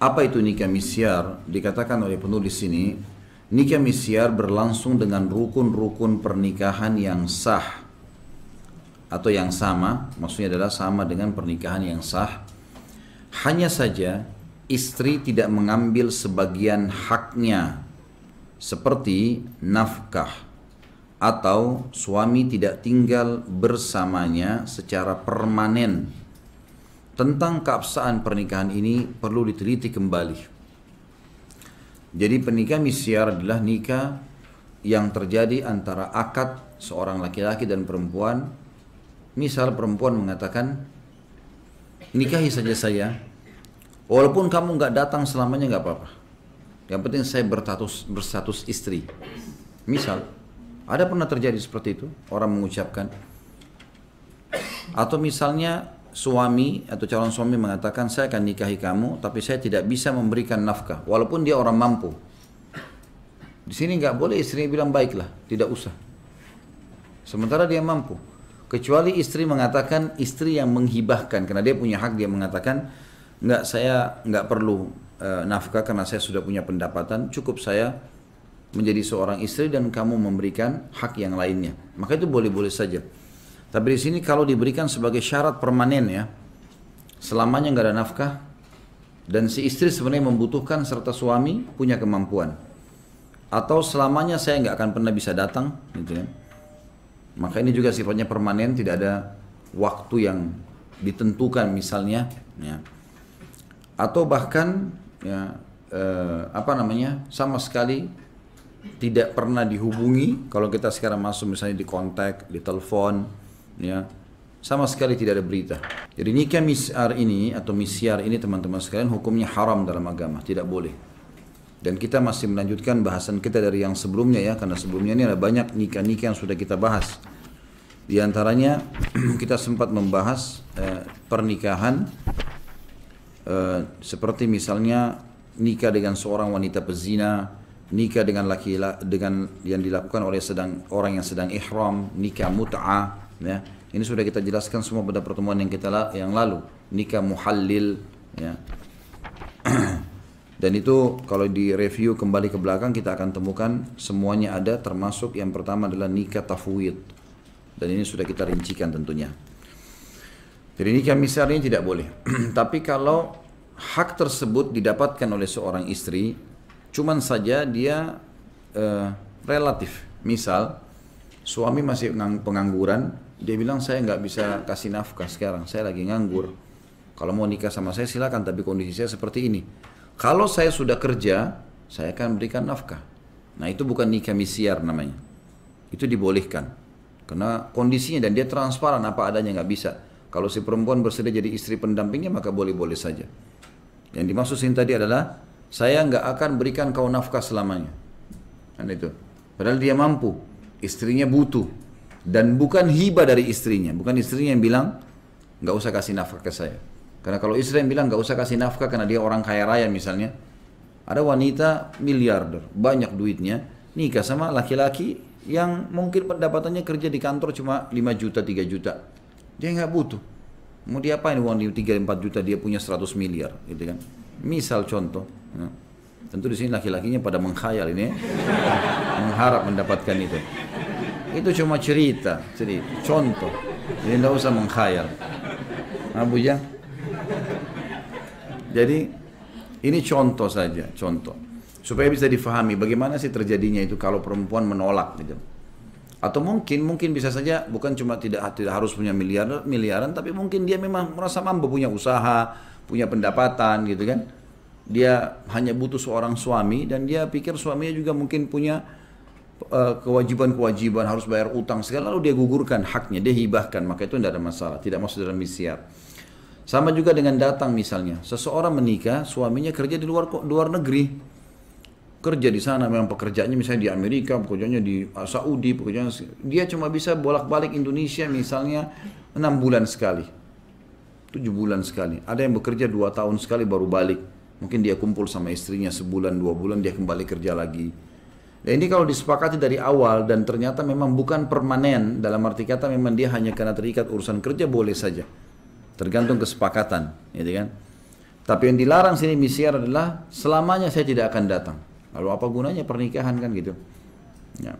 Apa itu nikah misyar? Dikatakan oleh penulis ini, nikah misyar berlangsung dengan rukun-rukun pernikahan yang sah atau yang sama, maksudnya adalah sama dengan pernikahan yang sah. Hanya saja istri tidak mengambil sebagian haknya seperti nafkah, atau suami tidak tinggal bersamanya secara permanen. Tentang keabsahan pernikahan ini perlu diteliti kembali. Jadi pernikahan misyar adalah nikah yang terjadi antara akad seorang laki-laki dan perempuan. Misal perempuan mengatakan, nikahi saja saya, walaupun kamu nggak datang selamanya nggak apa-apa. Yang penting saya berstatus istri. Misal, ada pernah terjadi seperti itu, orang mengucapkan. Atau misalnya suami atau calon suami mengatakan, saya akan nikahi kamu, tapi saya tidak bisa memberikan nafkah, walaupun dia orang mampu. Di sini nggak boleh istrinya bilang baiklah, tidak usah. Sementara dia mampu. Kecuali istri mengatakan, istri yang menghibahkan, karena dia punya hak, dia mengatakan, nggak, saya nggak perlu nafkah karena saya sudah punya pendapatan, cukup saya menjadi seorang istri dan kamu memberikan hak yang lainnya. Maka itu boleh-boleh saja. Tapi di sini kalau diberikan sebagai syarat permanen ya, selamanya nggak ada nafkah, dan si istri sebenarnya membutuhkan serta suami punya kemampuan, atau selamanya saya nggak akan pernah bisa datang, gitu kan? Maka ini juga sifatnya permanen, tidak ada waktu yang ditentukan misalnya, ya. Atau bahkan ya sama sekali tidak pernah dihubungi. Kalau kita sekarang masuk misalnya di kontak, di telepon, ya, sama sekali tidak ada berita. Jadi nikah misyar ini atau misyar ini teman-teman sekalian hukumnya haram dalam agama, tidak boleh. Dan kita masih melanjutkan bahasan kita dari yang sebelumnya ya, karena sebelumnya ini ada banyak nikah-nikah yang sudah kita bahas. Di antaranya kita sempat membahas pernikahan seperti misalnya nikah dengan seorang wanita pezina, nikah dengan laki-laki dengan yang dilakukan oleh orang yang sedang ihram, nikah mut'ah, ya. Ini sudah kita jelaskan semua pada pertemuan yang lalu. Nikah muhallil, ya. Dan itu kalau di review kembali ke belakang kita akan temukan semuanya ada, termasuk yang pertama adalah nikah tafwid. Dan ini sudah kita rincikan tentunya. Jadi nikah misyar ini tidak boleh. Tapi kalau hak tersebut didapatkan oleh seorang istri, cuman saja dia relatif. Misal suami masih pengangguran, dia bilang saya nggak bisa kasih nafkah sekarang, saya lagi nganggur. Kalau mau nikah sama saya silakan, tapi kondisi saya seperti ini. Kalau saya sudah kerja, saya akan berikan nafkah. Nah itu bukan nikah misyar namanya. Itu dibolehkan. Karena kondisinya dan dia transparan apa adanya, nggak bisa. Kalau si perempuan bersedia jadi istri pendampingnya maka boleh-boleh saja. Yang dimaksud sini tadi adalah saya nggak akan berikan kau nafkah selamanya. Dan itu. Padahal dia mampu, istrinya butuh. Dan bukan hibah dari istrinya. Bukan istrinya yang bilang nggak usah kasih nafkah ke saya. Karena kalau istri yang bilang nggak usah kasih nafkah karena dia orang kaya raya misalnya, ada wanita miliarder, banyak duitnya, nikah sama laki-laki yang mungkin pendapatannya kerja di kantor cuma 5 juta, 3 juta. Dia nggak butuh. Mau diapain uang di 3-4 juta, dia punya 100 miliar, gitu kan. Misal contoh. Ya. Tentu di sini laki-lakinya pada mengkhayal ini, mengharap mendapatkan itu. Itu cuma cerita, contoh. Jadi nggak usah mengkhayal. Abu ya. Jadi ini contoh saja, contoh. Supaya bisa difahami bagaimana sih terjadinya itu kalau perempuan menolak gitu. Atau mungkin bisa saja bukan cuma tidak harus punya miliaran, tapi mungkin dia memang merasa mampu punya usaha, punya pendapatan gitu kan. Dia hanya butuh seorang suami dan dia pikir suaminya juga mungkin punya kewajiban-kewajiban, harus bayar utang segala, lalu dia gugurkan haknya, dia hibahkan, maka itu tidak ada masalah, tidak masuk dalam misyar. Sama juga dengan datang misalnya, seseorang menikah, suaminya kerja di luar negeri, kerja di sana, memang pekerjaannya misalnya di Amerika, pekerjaannya di Saudi, dia cuma bisa bolak-balik Indonesia misalnya 6 bulan sekali, 7 bulan sekali. Ada yang bekerja 2 tahun sekali baru balik, mungkin dia kumpul sama istrinya sebulan 2 bulan dia kembali kerja lagi. Dan ini kalau disepakati dari awal dan ternyata memang bukan permanen, dalam arti kata memang dia hanya karena terikat urusan kerja, boleh saja. Tergantung kesepakatan, gitu kan. Tapi yang dilarang sini misyar adalah selamanya saya tidak akan datang. Lalu apa gunanya pernikahan kan gitu. Ya.